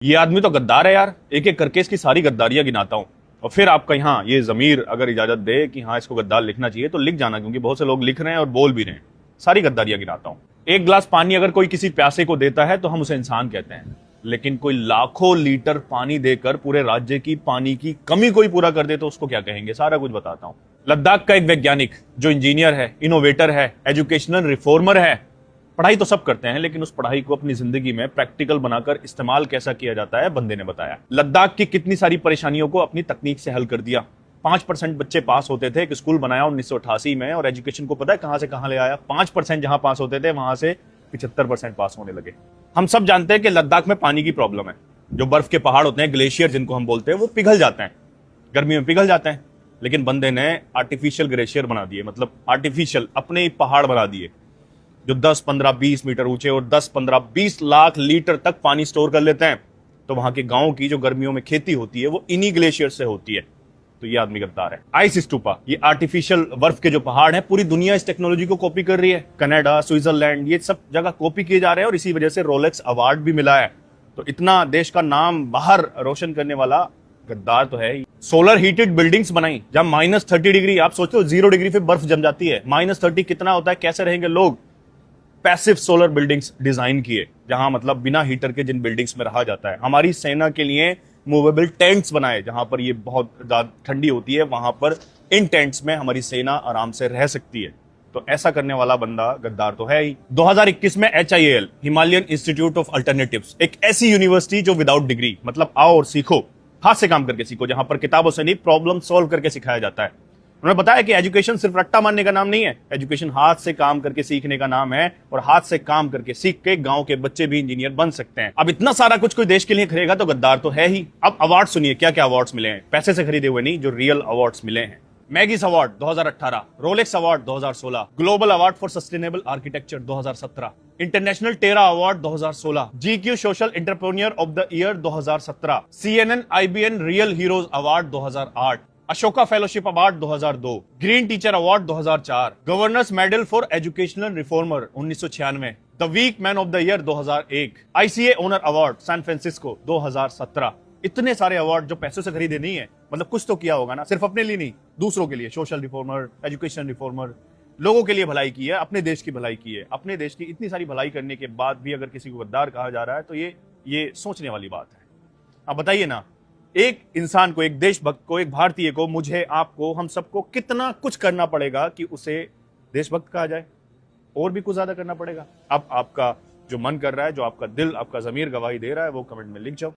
ये आदमी तो गद्दार है यार, एक एक करके इसकी सारी गद्दारियां गिनाता हूं और फिर आपका यहाँ ये जमीर अगर इजाजत दे कि हाँ इसको गद्दार लिखना चाहिए तो लिख जाना, क्योंकि बहुत से लोग लिख रहे हैं और बोल भी रहे हैं। सारी गद्दारियां गिनाता हूं। एक गिलास पानी अगर कोई किसी प्यासे को देता है तो हम उसे इंसान कहते हैं, लेकिन कोई लाखों लीटर पानी देकर पूरे राज्य की पानी की कमी कोई पूरा कर दे तो उसको क्या कहेंगे? सारा कुछ बताता हूं। लद्दाख का एक वैज्ञानिक जो इंजीनियर है, इनोवेटर है, एजुकेशनल रिफॉर्मर है, पढ़ाई तो सब करते हैं लेकिन उस पढ़ाई को अपनी जिंदगी में प्रैक्टिकल बनाकर इस्तेमाल कैसा किया जाता है बंदे ने बताया। लद्दाख की कितनी सारी परेशानियों को अपनी तकनीक से हल कर दिया। 5% बच्चे पास होते थे, एक स्कूल बनाया 1988 में, और एजुकेशन को पता है कहां से कहां ले आया? 5% जहां पास होते थे वहां से 75% पास होने लगे। हम सब जानते हैं कि लद्दाख में पानी की प्रॉब्लम है। जो बर्फ के पहाड़ होते हैं, ग्लेशियर जिनको हम बोलते हैं, वो पिघल जाते हैं, गर्मी में पिघल जाते हैं। लेकिन बंदे ने आर्टिफिशियल ग्लेशियर बना दिए, मतलब आर्टिफिशियल अपने ही पहाड़ बना दिए जो 10, 15, 20 मीटर ऊंचे और 10, 15, 20 लाख लीटर तक पानी स्टोर कर लेते हैं। तो वहां के गांव की जो गर्मियों में खेती होती है वो इन्हीं ग्लेशियर से होती है। तो ये आदमी गद्दार है। आइस स्टूपा, ये आर्टिफिशियल बर्फ के जो पहाड़ हैं, पूरी दुनिया इस टेक्नोलॉजी को कॉपी कर रही है। कनाडा, स्विट्जरलैंड, ये सब जगह कॉपी किए जा रहे हैं और इसी वजह से रोलेक्स अवार्ड भी मिला है। तो इतना देश का नाम बाहर रोशन करने वाला गद्दार तो है ही। सोलर हीटेड बिल्डिंग्स बनाई जहां -30 डिग्री, आप सोचते हो 0 डिग्री पे बर्फ जम जाती है, -30 कितना होता है, कैसे रहेंगे लोग? पैसिव सोलर बिल्डिंग्स डिजाइन किए जहां मतलब बिना हीटर के जिन बिल्डिंग्स में रहा जाता है। हमारी सेना के लिए मूवेबल टेंट्स बनाए जहां पर ये बहुत ज्यादा ठंडी होती है, वहां पर इन टेंट्स में हमारी सेना आराम से रह सकती है। तो ऐसा करने वाला बंदा गद्दार तो है ही। 2021 में HIAL, Himalayan institute of alternatives, एक ऐसी यूनिवर्सिटी जो विदाउट डिग्री, मतलब आओ और सीखो, हाथ से काम करके सीखो, जहां पर किताबों से नहीं प्रॉब्लम सॉल्व करके सिखाया जाता है। उन्होंने बताया कि एजुकेशन सिर्फ रट्टा मारने का नाम नहीं है, एजुकेशन हाथ से काम करके सीखने का नाम है, और हाथ से काम करके सीख के गांव के बच्चे भी इंजीनियर बन सकते हैं। अब इतना सारा कुछ कोई देश के लिए करेगा तो गद्दार तो है ही। अब अवार्ड सुनिए, क्या क्या अवार्ड्स मिले हैं, पैसे से खरीदे हुए नहीं, जो रियल अवार्ड्स मिले हैं। Magsaysay award 2018, Rolex award 2016, global award for sustainable architecture 2017, international terra award 2016, GQ social entrepreneur of the year 2017, CNN IBN real heroes award 2008, Ashoka fellowship award 2002, green teacher award 2004, governor's medal for educational reformer 1996, the week man of the year 2001, ICA honour award San Francisco 2017। इतने सारे award जो पैसों से खरीदे नहीं है, मतलब कुछ तो किया होगा ना, सिर्फ अपने लिए नहीं, दूसरों के लिए, सोशल रिफॉर्मर, एजुकेशन रिफॉर्मर, लोगों के लिए भलाई की है, अपने देश की भलाई की है। अपने देश की इतनी सारी भलाई करने के बाद भी अगर किसी को गद्दार कहा जा रहा है तो ये सोचने वाली बात है। अब बताइए ना, एक इंसान को, एक देशभक्त को, एक भारतीय को, मुझे, आपको, हम सबको कितना कुछ करना पड़ेगा कि उसे देशभक्त कहा जाए? और भी कुछ ज्यादा करना पड़ेगा। अब आपका जो मन कर रहा है, जो आपका दिल, आपका ज़मीर गवाही दे रहा है, वो कमेंट में लिख जाओ।